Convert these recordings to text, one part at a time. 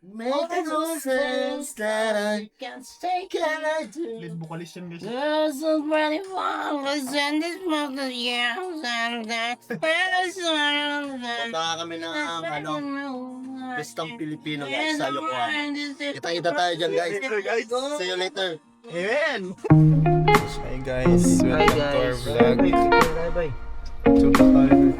Make no sense that I can't stay, can I do? Lead vocalist yan guys. There's so many flowers in this month of years and that's Punta kami ng Pistang Pilipino guys sa Yokohama. Kita-kita tayo dyan guys. See you later. Amen! Hi guys, welcome to our vlog. Bye-bye. Sunod tayo.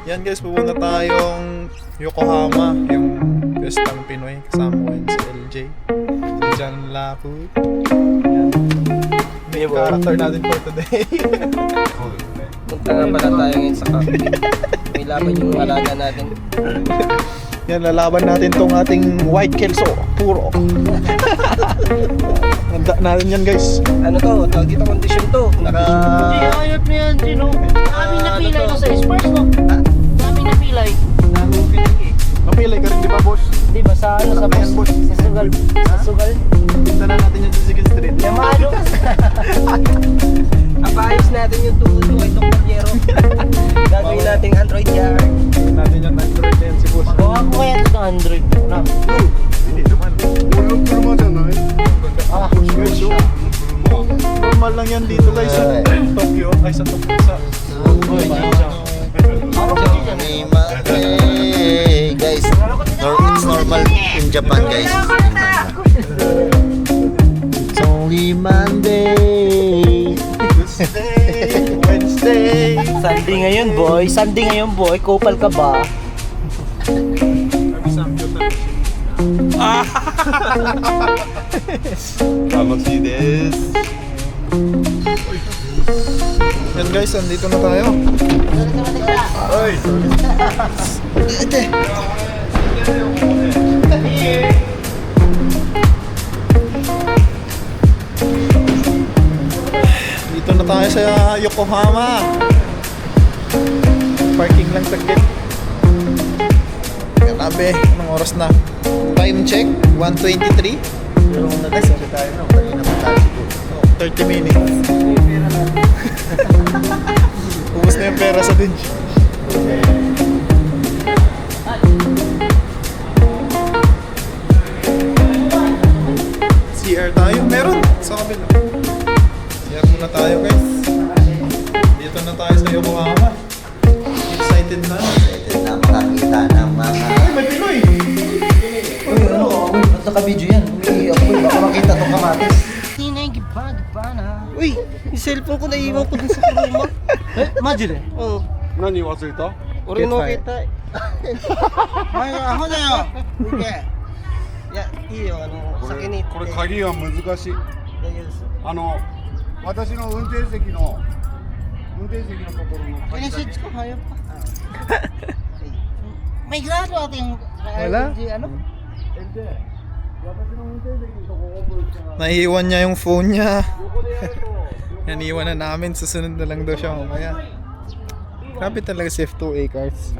Yan guys, pupunta tayong Yokohama, yung Pistang Pinoy. Kasama ko yun si LJ, si John Laput. May character natin for today. Punta nga pala tayo ngayon sa cafe. May laban yung alaga natin. Yan, lalaban natin tong ating white kelso, puro. Handa natin yan guys. Ano to? Tawag dito condition to. Ayot na yan, Gino. Dami na pilay ko sa Spurs, no? Dami na pilay. Mapilay ka rin di ba boss? Di ba sa ano, sa boss? Sa sugal. Sa sugal. Pinta na natin yan sa Second Street. Yamado. Apayos natin yung tuhod mo kay Dr. Jero. Gagawin nating Android yan. Gawin natin yan, Android na yan si boss. Gawa ko kaya ito Android ko na. Hindi naman. Normal lang yan dito guys sa Tokyo. Ay sa Tokyo sa Hey guys, it's normal in Japan guys. It's only Monday. Wednesday. Sunday ngayon, boy. Sunday ngayon, boy. Kopal ka ba? Yan guys, andito na tayo. Oy. Dito na tayo sa Yokohama. Parking lang saglit. Grabe, anong oras na? Time check, 1:23. Yung nagsasabi tayo no, kanina pa tayo siguro. 30 minutes. Ubus na yung pera sa dinch. CR tayo? Meron sa kabila. CR muna tayo guys. Dito na tayo sa Yokohama. Excited na. Excited na makakita ng mga... Ay, may Pinoy! Ba't naka-video yan? Umiiyak ko, baka makita itong kamatis. Giba na. Uy! Yung cellphone ko naiwan ko dun sa kuruma. Majire. Oo. Nani wasita? Ori no kita. Ay, ako na yun. Ya, iyo, ano, sa kinit. これ鍵が難しい。私の運転席のところの鍵だけ Pinisits ko, hayop pa. May grado ating... Wala. Ano? Naiiwan niya yung phone niya. Naniiwan na namin. Susunod na lang daw siya mamaya. Grabe talaga si F2A cars.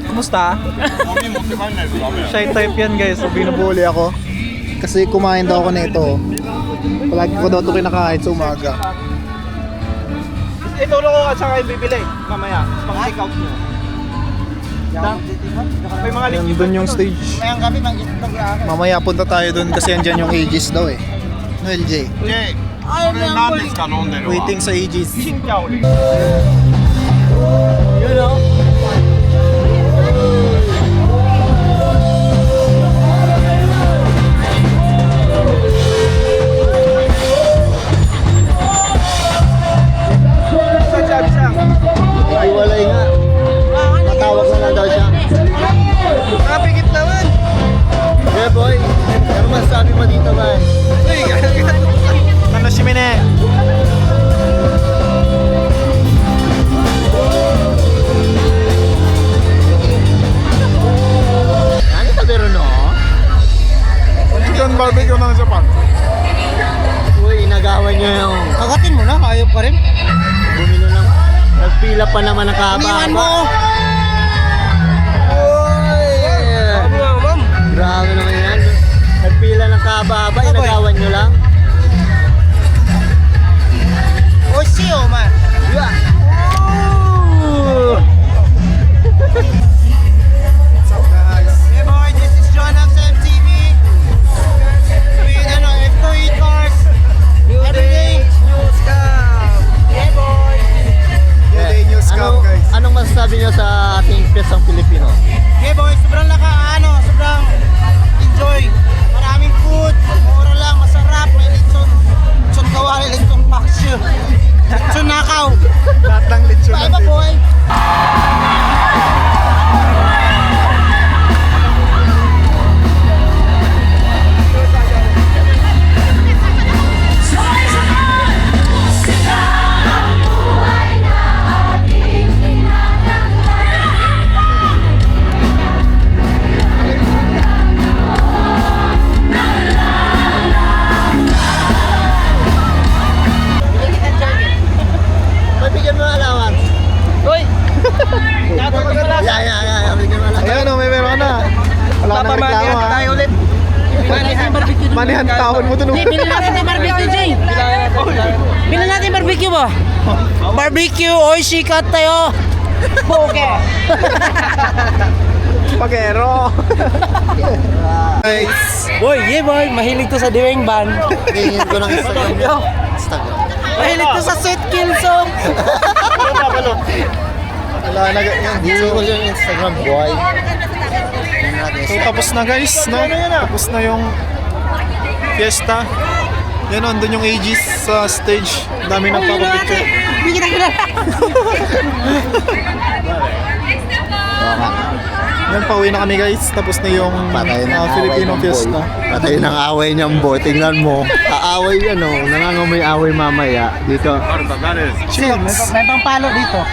Kumusta? Shy type yan guys. So binubuli ako. Kasi kumain daw ako nito. Palagi ko daw ito kinakain sa umaga. Itulong ko at saka yung bibili mamaya. Pang-take out mo. May mga Yan dun yung stage. Mayang kami mang Instagram. Mamaya punta tayo dun kasi andyan yung Aegis daw eh. No LJ? Waiting sa Aegis. You know? Iwalay nga. Matawag na lang daw siya. Kapikit naman! Yeah boy, ano masasabi mo dito man? Uy, gano'n. Ano si Mine? Ano sabi ron no? Chicken barbecue ng Japan. Uy, inagawan nyo yung Kagatin mo na, hayop ka rin. bumilo ng... Nagpila pa naman ng Umiwan mo. kahaba-haba. Uy! Ano nga, ma'am? Grabe naman yan. Nagpila ng kahaba-haba, inagawan nyo lang. Piyestang Pilipino. Okay boy, sobrang sobrang enjoy. Maraming food, mura lang, masarap, may lechon. Lechon kawali, lechon paksyo. Lechon nakaw. Lahat ng lechon. Bye bye boy. Bigyan mo alawan. Uy! Yeah. Bigyan mo alawan. Ayan o, may meron na. Wala ka nang reklamo ha. ulit. Manihan tahon mo tunog. Bilhin natin ng barbecue, Jay. Bilhin natin barbecue ba? Barbecue, oishi tayo. Poke. Pagero. Guys. Boy, yeah boy, mahilig to sa Deweng Ban. Hingin ko ng Instagram niya. Instagram. Mahilig to sa sweet kill song. Wala na ganyan. Hingin ko yung Instagram, boy. So tapos na guys, no? Tapos na yung fiesta. Yan, andun yung Aegis sa stage. Ang dami nagpapapicture. Hindi kita kilala. Yan, pauwi na kami guys. Tapos na yung Patay ng away Filipino ng boy. fiesta. Patay ng away niyang boy. Tingnan mo. Aaway yan o. Nangangamoy away mamaya. Dito. Chills. May pampalo dito.